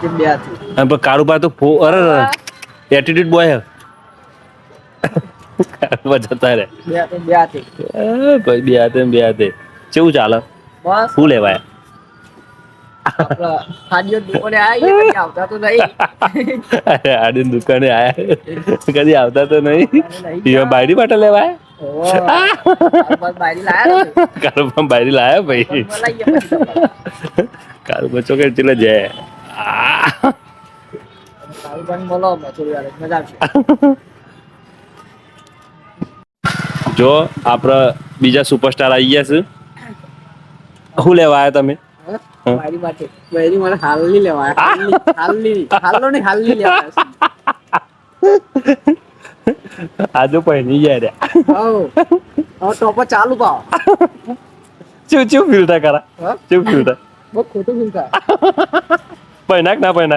પણ કાળુબા તો અરે એટીટ્યુડ બોય હે કાળુબા જતા રે ભાઈ બે હાથે કેવું ચાલે શું લેવાય આડી દુકાને આયા કદી આવતા તો નહીં બાયડી માટે લેવાય કાળુબા બાયડી લાયા ભાઈ કાળુબા ચોકડ ચલે જાય જો આપડે બીજા સુપરસ્ટાર આવી ગયા છે શું લેવા આવ્યા તમે આજુ પહેરી ગયા ચાલુ પાવ ચેવ ફિલ્ટર કરા ચેવ ફિલ્ટર બહુ ખોટું ફિલ્ટર પૈનાક ના પૈનાક